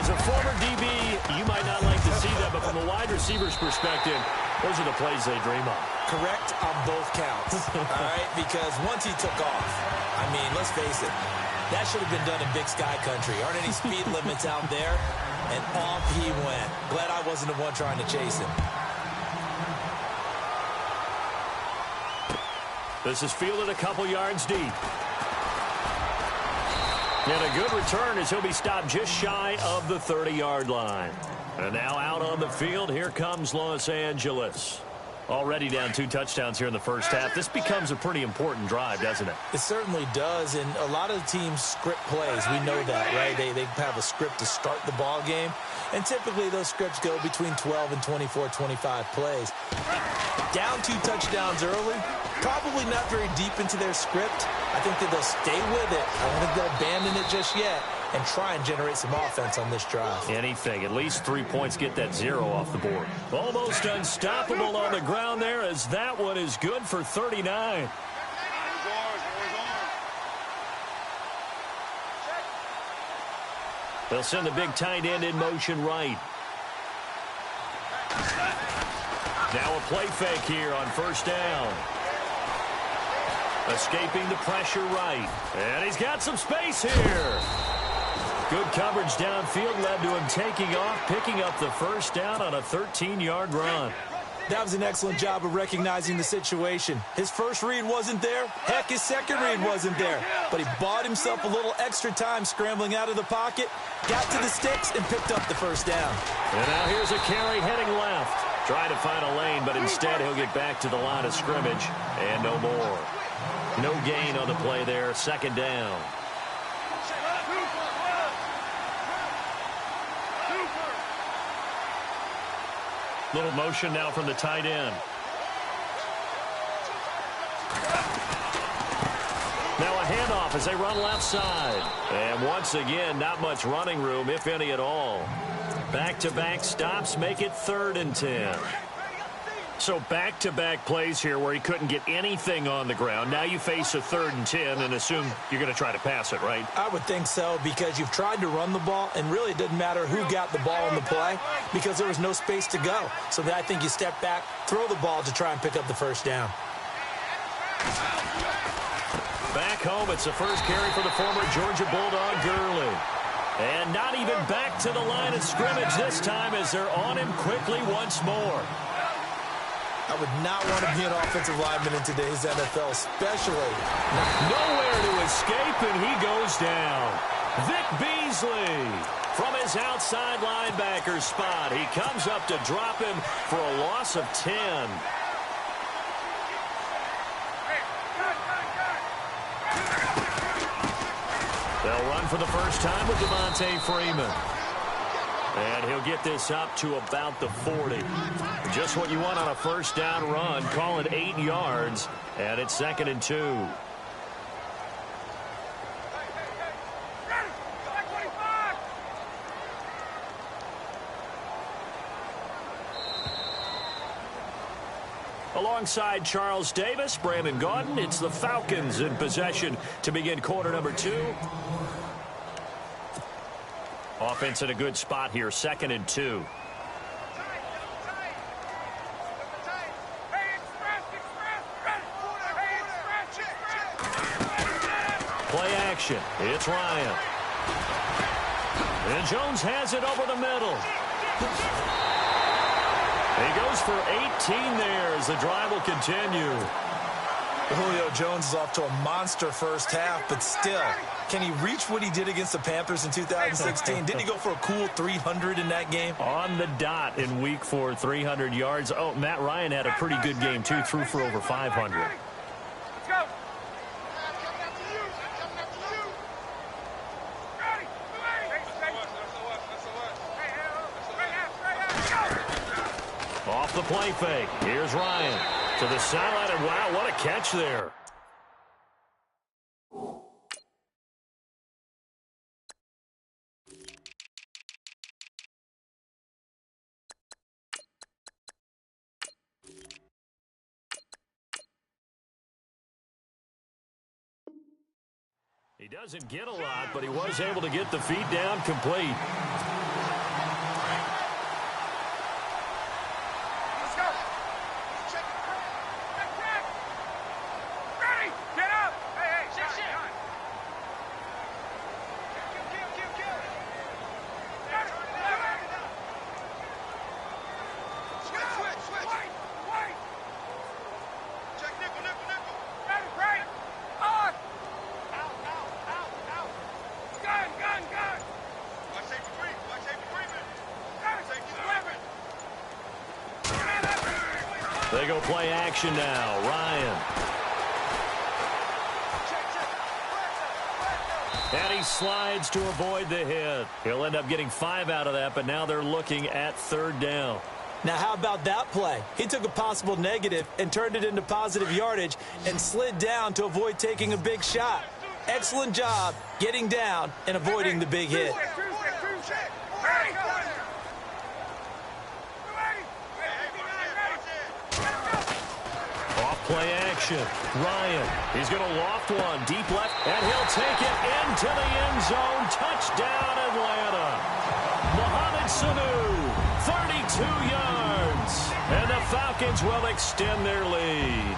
As a former DB, you might not like to see that, but from a wide receiver's perspective, those are the plays they dream of. Correct on both counts. All right, because once he took off, I mean, let's face it, that should have been done in Big Sky Country. Aren't any speed limits out there? And off he went. Glad I wasn't the one trying to chase him. This is fielded a couple yards deep. And a good return as he'll be stopped just shy of the 30-yard line. And now out on the field, here comes Los Angeles. Already down 2 touchdowns here in the first half. This becomes a pretty important drive, doesn't it? It certainly does, and a lot of the teams script plays. We know that, right? They have a script to start the ball game, and typically those scripts go between 12 and 24, 25 plays. Down 2 touchdowns early, probably not very deep into their script. I think that they'll stay with it. I don't think they'll abandon it just yet and try and generate some offense on this drive. Anything. At least 3 points, get that 0 off the board. Almost unstoppable on the ground there as that one is good for 39. They'll send the big tight end in motion right. Now a play fake here on first down. Escaping the pressure right. And he's got some space here. Good coverage downfield led to him taking off, picking up the first down on a 13-yard run. That was an excellent job of recognizing the situation. His first read wasn't there. Heck, his second read wasn't there. But he bought himself a little extra time scrambling out of the pocket, got to the sticks, and picked up the first down. And now here's a carry heading left. Trying to find a lane, but instead he'll get back to the line of scrimmage and no more. No gain on the play there, second down. Little motion now from the tight end. Now a handoff as they run left side. And once again, not much running room, if any at all. Back-to-back stops make it 3rd and 10. So back-to-back plays here where he couldn't get anything on the ground. Now you face a 3rd and 10 and assume you're going to try to pass it, right? I would think so, because you've tried to run the ball, and really it didn't matter who got the ball in the play because there was no space to go. So I think you step back, throw the ball to try and pick up the first down. Back home, it's the first carry for the former Georgia Bulldog, Gurley. And not even back to the line of scrimmage this time as they're on him quickly once more. I would not want to be an offensive lineman in today's NFL, especially. Nowhere to escape, and he goes down. Bgeezas from his outside linebacker spot. He comes up to drop him for a loss of 10. They'll run for the first time with Devontae Freeman. And he'll get this up to about the 40. Just what you want on a first down run. Call it 8 yards. And it's 2nd and 2. Alongside Charles Davis, Brandon Gaudin, it's the Falcons in possession to begin quarter number 2. Offense in a good spot here, 2nd and 2. Play action. It's Ryan. And Jones has it over the middle. He goes for 18 there as the drive will continue. Julio Jones is off to a monster first half, but still, can he reach what he did against the Panthers in 2016? Didn't he go for a cool 300 in that game? On the dot in week 4, 300 yards. Oh, Matt Ryan had a pretty good game, too. Threw for over 500. Let's go. Off the play fake. Here's Ryan to the sideline, and wow, what a catch there. He doesn't get a lot, but he was able to get the feet down complete. They go play action now. Ryan. And he slides to avoid the hit. He'll end up getting 5 out of that, but now they're looking at 3rd down. Now, how about that play? He took a possible negative and turned it into positive yardage and slid down to avoid taking a big shot. Excellent job getting down and avoiding the big hit. Play action. Ryan. He's going to loft one deep left, and he'll take it into the end zone. Touchdown, Atlanta. Mohamed Sanu, 32 yards. And the Falcons will extend their lead.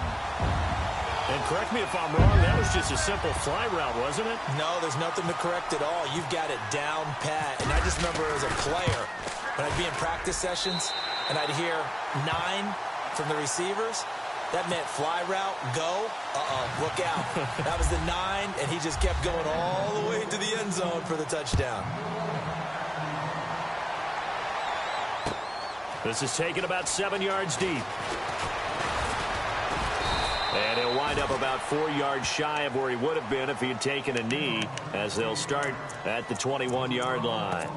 And correct me if I'm wrong, that was just a simple fly route, wasn't it? No, there's nothing to correct at all. You've got it down pat. And I just remember as a player, when I'd be in practice sessions, and I'd hear 9 from the receivers, that meant fly route, go, look out. That was the 9, and he just kept going all the way to the end zone for the touchdown. This is taken about 7 yards deep. And he'll wind up about 4 yards shy of where he would have been if he had taken a knee, as they'll start at the 21-yard line.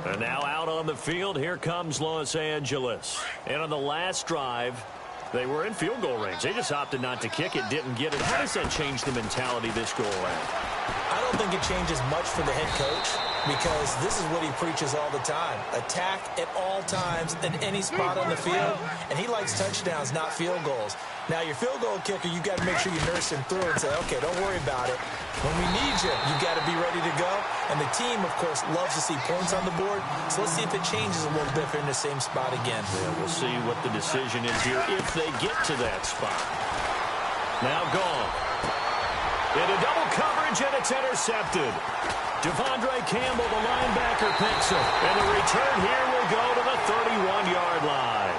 And now out on the field, here comes Los Angeles. And on the last drive, they were in field goal range. They just opted not to kick it, didn't get it. How does that change the mentality this go around? I don't think it changes much for the head coach. because this is what he preaches all the time. Attack at all times in any spot on the field, and he likes touchdowns, not field goals. Now, your field goal kicker, you got to make sure you nurse him through and say, okay, don't worry about it. When we need you, you got to be ready to go. And the team, of course, loves to see points on the board. So let's see if it changes a little bit if they're in the same spot again. Yeah, we'll see what the decision is here if they get to that spot. Now gone. Into double coverage, and it's intercepted. Devondre Campbell, the linebacker, picks it. And the return here will go to the 31-yard line.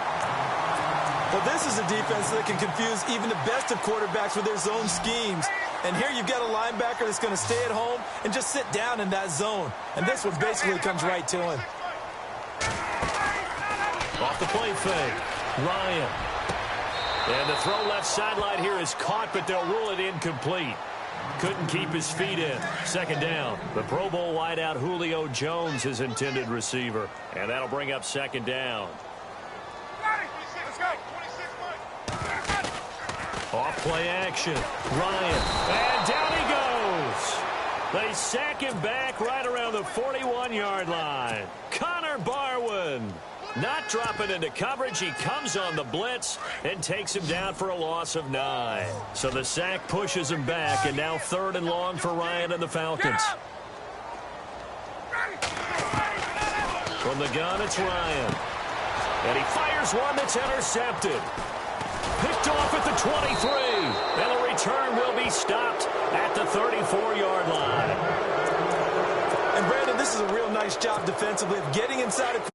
Well, this is a defense that can confuse even the best of quarterbacks with their zone schemes. And here you've got a linebacker that's going to stay at home and just sit down in that zone. And this one basically comes right to him. Off the play fake. Ryan. And the throw left sideline here is caught, but they'll rule it incomplete. Couldn't keep his feet in. Second down. The Pro Bowl wideout Julio Jones, his intended receiver. And that'll bring up second down. Off play action. Ryan. And down he goes. They sack him back right around the 41-yard line. Connor Barwin. Not dropping into coverage. He comes on the blitz and takes him down for a loss of 9. So the sack pushes him back, and now 3rd and long for Ryan and the Falcons. From the gun, it's Ryan. And he fires one that's intercepted. Picked off at the 23. And the return will be stopped at the 34-yard line. And, Brandon, this is a real nice job defensively of getting inside of...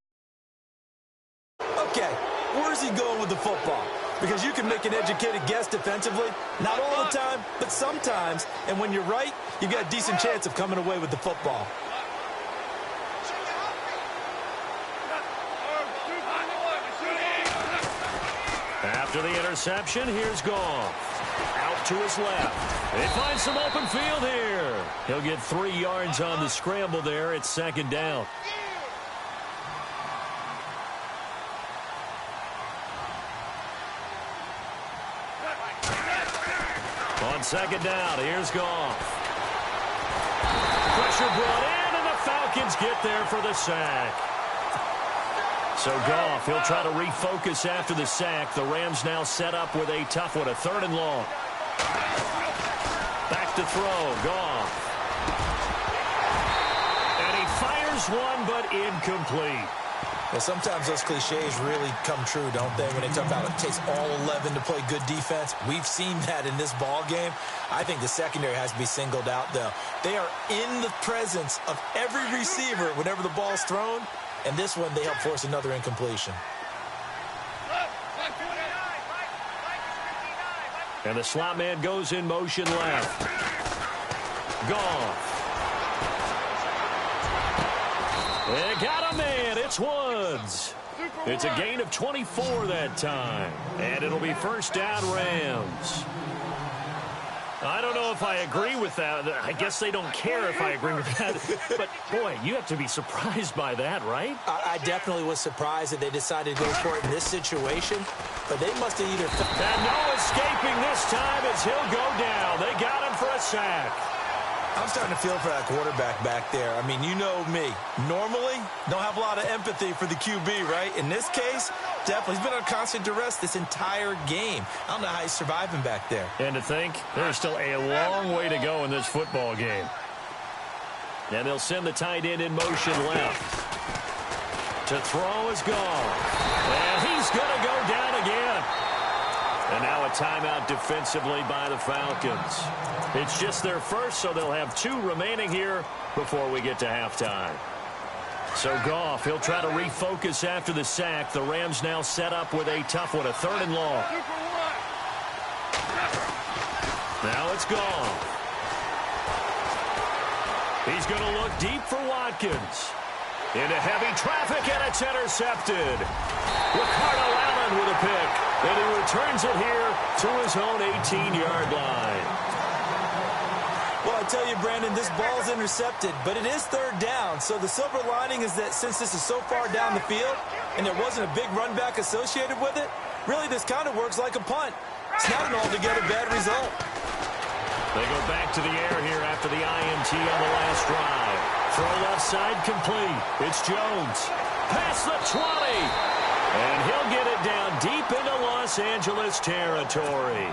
Okay, where's he going with the football? Because you can make an educated guess defensively. Not all the time, but sometimes. And when you're right, you've got a decent chance of coming away with the football. After the interception, here's Goff. Out to his left. They find some open field here. He'll get 3 yards on the scramble there. It's second down. On second down, here's Goff. Pressure brought in, and the Falcons get there for the sack. So Goff, he'll try to refocus after the sack. The Rams now set up with a tough one, a 3rd and long. Back to throw, Goff. And he fires one, but incomplete. Well, sometimes those cliches really come true, don't they? When they talk about it takes all 11 to play good defense. We've seen that in this ball game. I think the secondary has to be singled out, though. They are in the presence of every receiver whenever the ball's thrown. And this one, they help force another incompletion. And the slot man goes in motion left. Goff. They got a man. It's Woods. It's a gain of 24 that time. And it'll be first down Rams. I don't know if I agree with that. I guess they don't care if I agree with that. But, boy, you have to be surprised by that, right? I definitely was surprised that they decided to go for it in this situation. But they must have either... And no escaping this time as he'll go down. They got him for a sack. I'm starting to feel for that quarterback back there. I mean, you know me. Normally, don't have a lot of empathy for the QB, right? In this case, definitely. He's been on constant duress this entire game. I don't know how he's surviving back there. And to think, there's still a long way to go in this football game. And they'll send the tight end in motion left. To throw is gone. And he's going to go down again. And now a timeout defensively by the Falcons. It's just their first, so they'll have 2 remaining here before we get to halftime. So Goff, he'll try to refocus after the sack. The Rams now set up with a tough one, a 3rd and long. Now it's Goff. He's going to look deep for Watkins. Into heavy traffic, and it's intercepted. Ricardo Allen with a pick, and he returns it here to his own 18-yard line. Well, I tell you, Brandon, this ball's intercepted, but it is 3rd down. So the silver lining is that since this is so far down the field and there wasn't a big run back associated with it, really this kind of works like a punt. It's not an altogether bad result. They go back to the air here after the INT on the last drive. Throw left side complete. It's Jones. Past the 20. And he'll get it down deep into Los Angeles territory.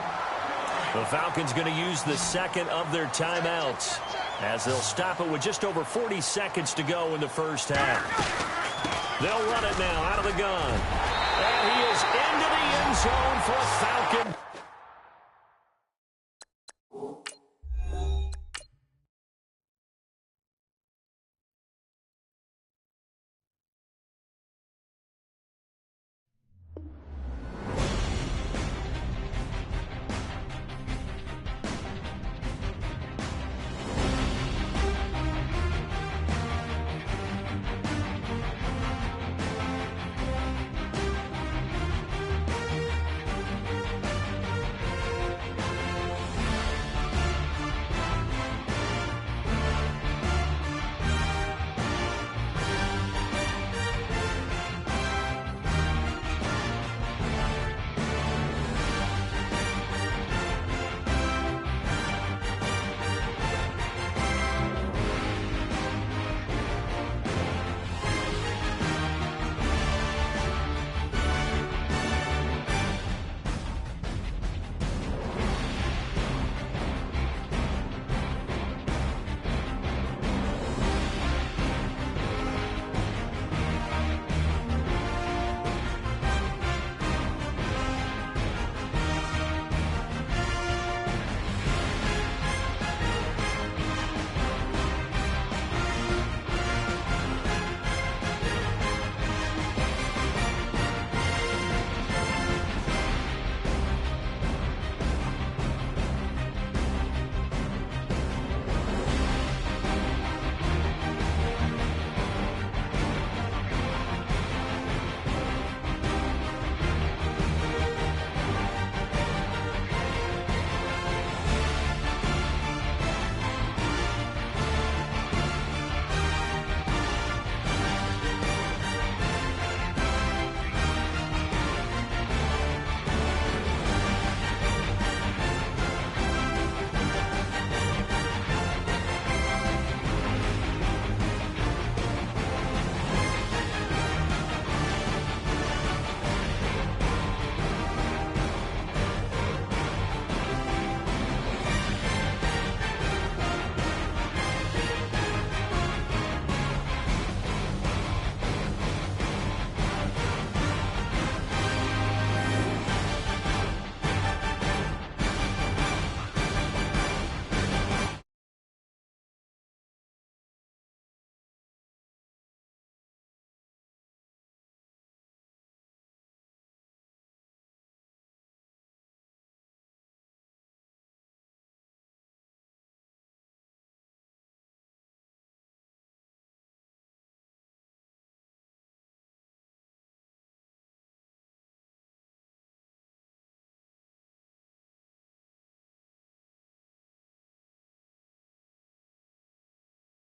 The Falcons going to use the second of their timeouts as they'll stop it with just over 40 seconds to go in the first half. They'll run it now out of the gun. And he is into the end zone for Falcon